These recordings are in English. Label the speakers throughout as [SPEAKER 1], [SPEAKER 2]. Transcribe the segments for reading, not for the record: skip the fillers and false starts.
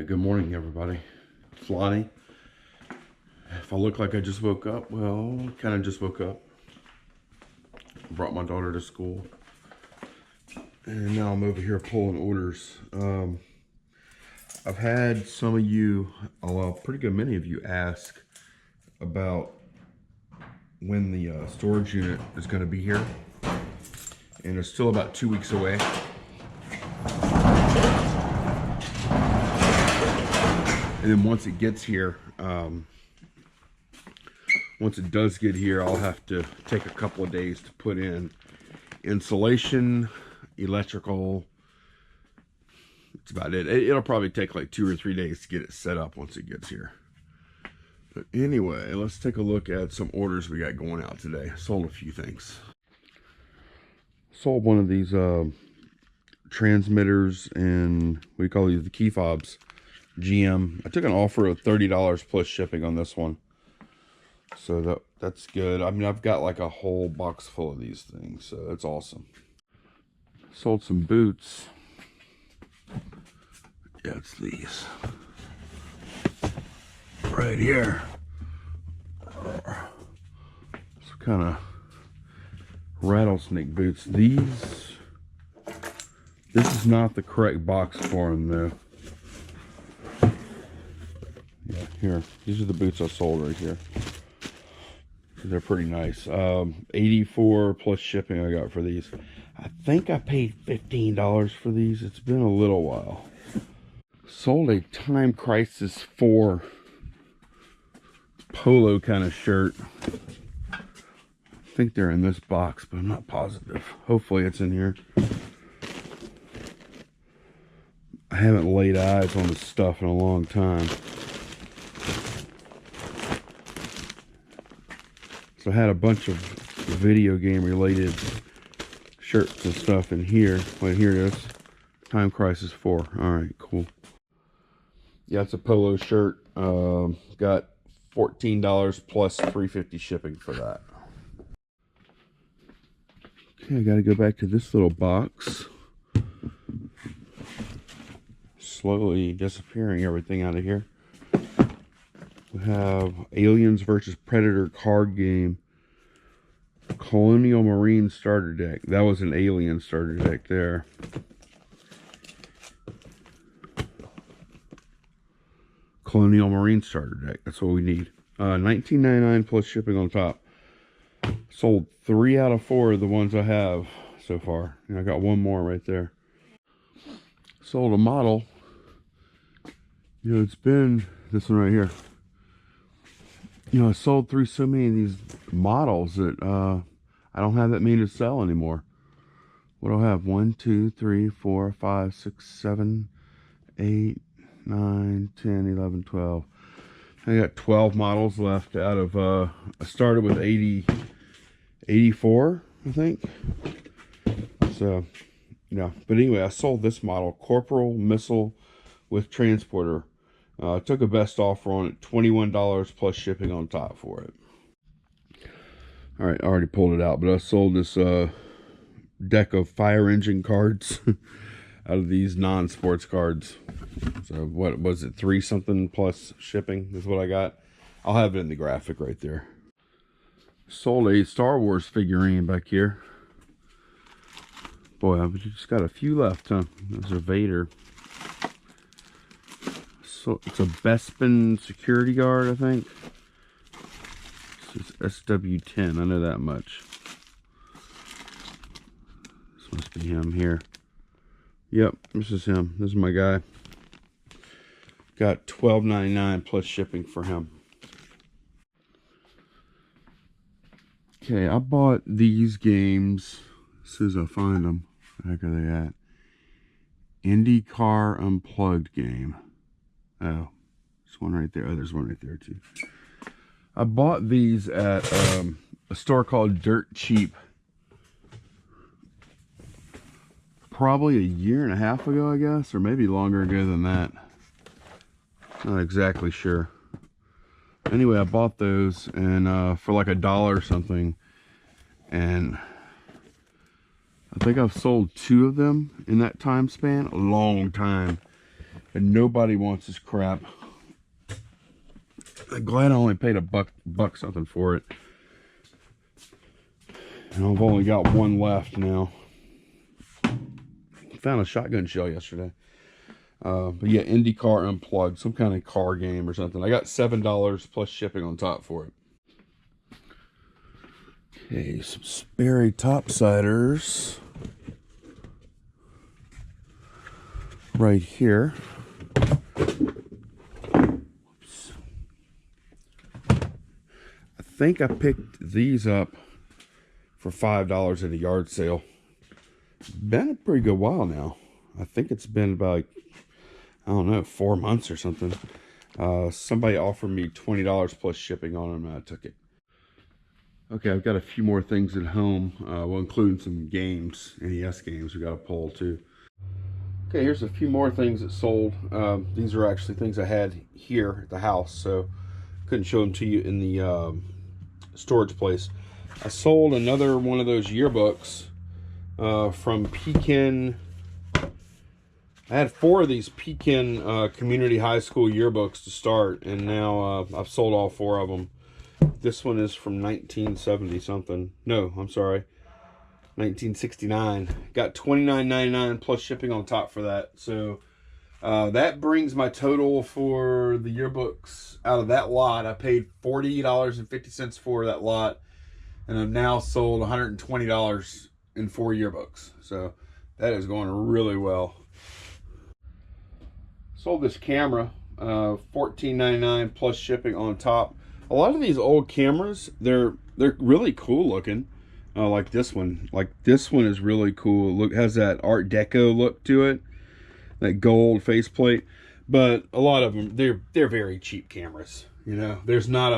[SPEAKER 1] Good morning, everybody. It's Lonnie. If I look like I just woke up, well, kind of just woke up. Brought my daughter to school. And now I'm over here pulling orders. I've had some of you, a pretty good many of you ask about when the storage unit is going to be here. And it's still about 2 weeks away. And then once it gets here, once it does get here, I'll have to take a couple of days to put in insulation, electrical. That's about it. It'll probably take like 2 or 3 days to get it set up once it gets here. But anyway, let's take a look at some orders we got going out today. Sold a few things. Sold one of these transmitters and what do you call these? The key fobs. GM. I took an offer of $30 plus shipping on this one. So that's good. I mean, I've got like a whole box full of these things, so that's awesome. Sold some boots. Yeah, it's these. Right here. Some kind of rattlesnake boots. This is not the correct box for them though. Yeah, here. These are the boots I sold right here. They're pretty nice. 84 plus shipping I got for these. I think I paid $15 for these. It's been a little while. Sold a Time Crisis 4 polo kind of shirt. I think they're in this box, but I'm not positive. Hopefully it's in here. I haven't laid eyes on this stuff in a long time. So I had a bunch of video game related shirts and stuff in here. Wait, here it is. Time Crisis 4. Alright, cool. Yeah, it's a polo shirt. Got $14 plus $3.50 shipping for that. Okay, I gotta go back to this little box. Slowly disappearing everything out of here. We have Aliens vs. Predator card game. Colonial Marine starter deck. That was an Alien starter deck there. Colonial Marine starter deck. That's what we need. $19.99 plus shipping on top. Sold 3 out of 4 of the ones I have so far. And I got one more right there. Sold a model. You know, it's been this one right here. You know, I sold through so many of these models that I don't have that many to sell anymore. What do I have? 1, 2, 3, 4, 5, 6, 7, 8, 9, 10, 11, 12. I got 12 models left out of, I started with 84, I think. So, yeah. But anyway, I sold this model, Corporal Missile with Transporter. Took a best offer on it, $21 plus shipping on top for it. Alright, I already pulled it out, but I sold this deck of fire engine cards out of these non-sports cards. So what was it, 3 something plus shipping is what I got. I'll have it in the graphic right there. Sold a Star Wars figurine back here. Boy, I've just got a few left, huh? There's a Vader. So it's a Bespin security guard, I think. This is SW10, I know that much. This must be him here. Yep, this is him. This is my guy. Got $12.99 plus shipping for him. Okay, I bought these games as soon as I find them. Where the heck are they at? IndyCar Unplugged game. Oh, there's one right there. Oh, there's one right there too. I bought these at a store called Dirt Cheap. Probably a year and a half ago, I guess, or maybe longer ago than that. Not exactly sure. Anyway, I bought those and for like $1 or something, and I think I've sold 2 of them in that time span. A long time. and nobody wants this crap. I'm glad I only paid a buck something for it. And I've only got one left now. Found a shotgun shell yesterday. But yeah, IndyCar Unplugged, some kind of car game or something. I got $7 plus shipping on top for it. Okay, some Sperry topsiders right here. Oops. I think I picked these up for $5 at a yard sale. Been a pretty good while now. I think it's been about, I don't know, 4 months or something. Somebody offered me $20 plus shipping on them, and I took it. Okay, I've got a few more things at home, well, including some games, NES games we got to pull too. Okay, here's a few more things that sold. These are actually things I had here at the house, so couldn't show them to you in the storage place. I sold another one of those yearbooks from Pekin. I had 4 of these Pekin Community High School yearbooks to start, and now I've sold all 4 of them. This one is from 1970 something. No, I'm sorry, 1969. Got $29.99 plus shipping on top for that. So that brings my total for the yearbooks out of that lot. I paid $40.50 for that lot, and I've now sold $120 in 4 yearbooks. So that is going really well. Sold this camera, $14.99 plus shipping on top. A lot of these old cameras, they're really cool looking. Like this one. Like this one is really cool. Look, has that Art Deco look to it. That gold faceplate. But a lot of them, they're very cheap cameras. You know, there's not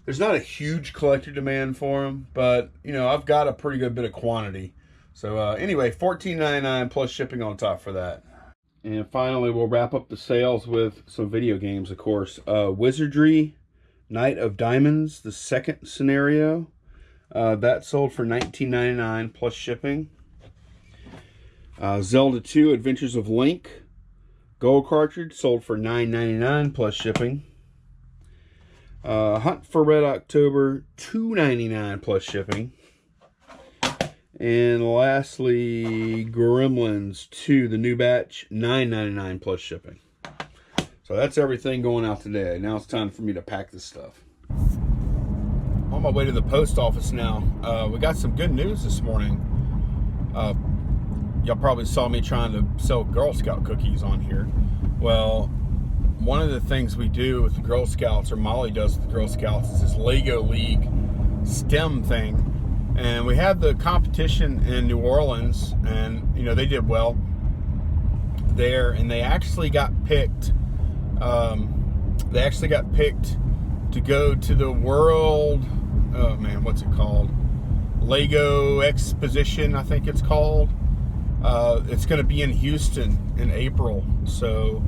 [SPEAKER 1] a huge collector demand for them, but you know, I've got a pretty good bit of quantity. So anyway, $14.99 plus shipping on top for that. And finally, we'll wrap up the sales with some video games, of course. Wizardry Knight of Diamonds, the second scenario. That sold for $19.99 plus shipping. Zelda 2 Adventures of Link gold cartridge sold for $9.99 plus shipping. Hunt for Red October, $2.99 plus shipping. And lastly, Gremlins 2, the new batch, $9.99 plus shipping. So that's everything going out today. Now it's time for me to pack this stuff. On my way to the post office now. We got some good news this morning. Y'all probably saw me trying to sell Girl Scout cookies on here. Well, one of the things we do with the Girl Scouts, or Molly does with the Girl Scouts, is this Lego League STEM thing. And we had the competition in New Orleans, and you know, they did well there, and they actually got picked. To go to the World, oh man, what's it called? Lego Exposition, I think it's called. It's going to be in Houston in April, so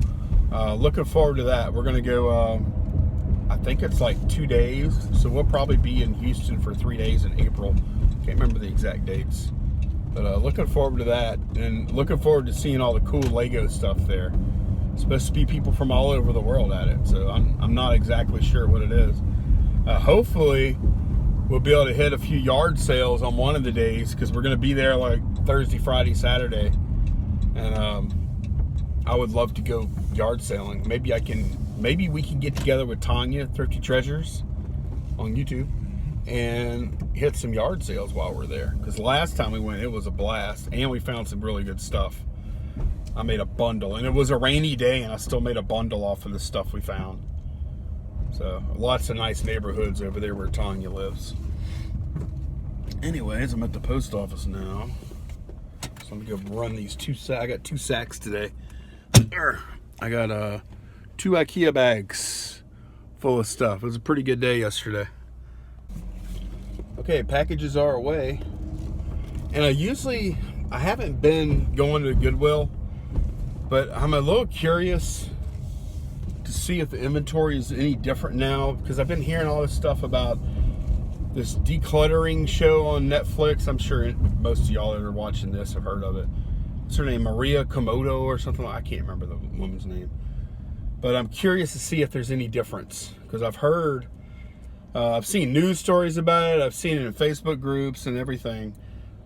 [SPEAKER 1] looking forward to that. We're going to go, I think it's like 2 days, so we'll probably be in Houston for 3 days in April. Can't remember the exact dates, but looking forward to that, and looking forward to seeing all the cool Lego stuff there. It's supposed to be people from all over the world at it, so I'm not exactly sure what it is. Hopefully we'll be able to hit a few yard sales on one of the days, because we're going to be there like Thursday, Friday, Saturday, and I would love to go yard selling. Maybe we can get together with Tanya, Thrifty Treasures, on YouTube, and hit some yard sales while we're there, because last time we went, it was a blast, and we found some really good stuff. I made a bundle, and it was a rainy day, and I still made a bundle off of the stuff we found. So lots of nice neighborhoods over there where Tanya lives. Anyways, I'm at the post office now, so I'm gonna go run these 2 sacks. I got 2 sacks today. I got 2 IKEA bags full of stuff. It was a pretty good day yesterday. Okay, packages are away, and I haven't been going to Goodwill, but I'm a little curious to see if the inventory is any different now, because I've been hearing all this stuff about this decluttering show on Netflix. I'm sure most of y'all that are watching this have heard of it. what's her name, Maria Komodo or something. I can't remember the woman's name. But I'm curious to see if there's any difference, because I've heard, I've seen news stories about it. I've seen it in Facebook groups and everything.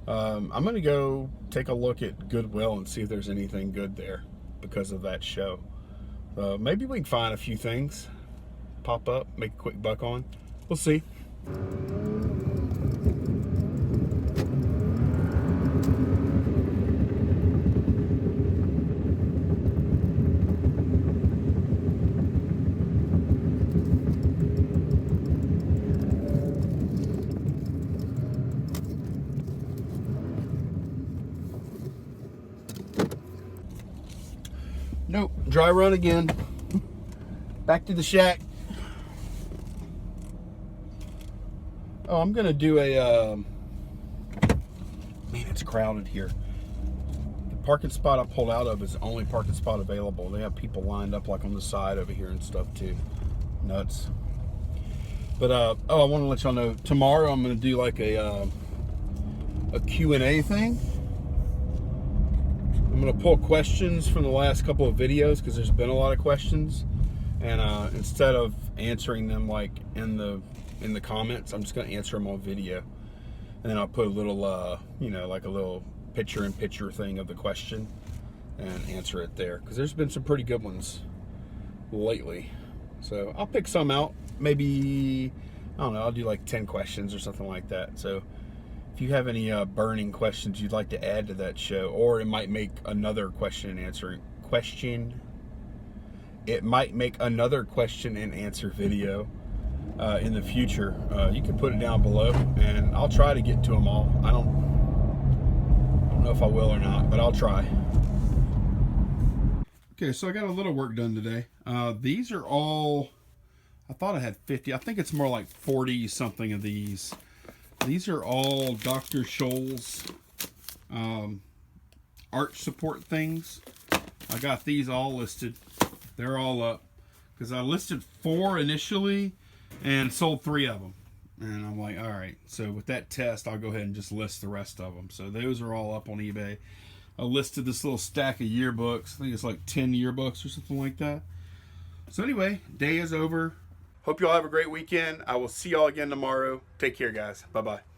[SPEAKER 1] I'm going to go take a look at Goodwill and see if there's anything good there because of that show. Maybe we can find a few things, pop up, make a quick buck on. We'll see. Nope, dry run again. Back to the shack. Oh, I'm gonna do a, man, it's crowded here. The parking spot I pulled out of is the only parking spot available. They have people lined up like on the side over here and stuff too. Nuts. But, oh, I wanna let y'all know, tomorrow I'm gonna do like a Q&A thing. I'm gonna pull questions from the last couple of videos because there's been a lot of questions, and instead of answering them like in the comments, I'm just gonna answer them on video, and then I'll put a little you know, like a little picture-in-picture thing of the question and answer it there, because there's been some pretty good ones lately. So I'll pick some out. Maybe, I don't know, I'll do like 10 questions or something like that. So if you have any burning questions you'd like to add to that show, or it might make another question and answer video in the future, you can put it down below and I'll try to get to them all. I don't know if I will or not, but I'll try. Okay, so I got a little work done today. These are all, I thought I had 50. I think it's more like 40 something of these. These are all Dr. Scholl's arch support things. I got these all listed. They're all up because I listed 4 initially and sold 3 of them. And I'm like, all right, so with that test, I'll go ahead and just list the rest of them. So those are all up on eBay. I listed this little stack of yearbooks. I think it's like 10 yearbooks or something like that. So anyway, day is over. Hope you all have a great weekend. I will see y'all again tomorrow. Take care, guys. Bye-bye.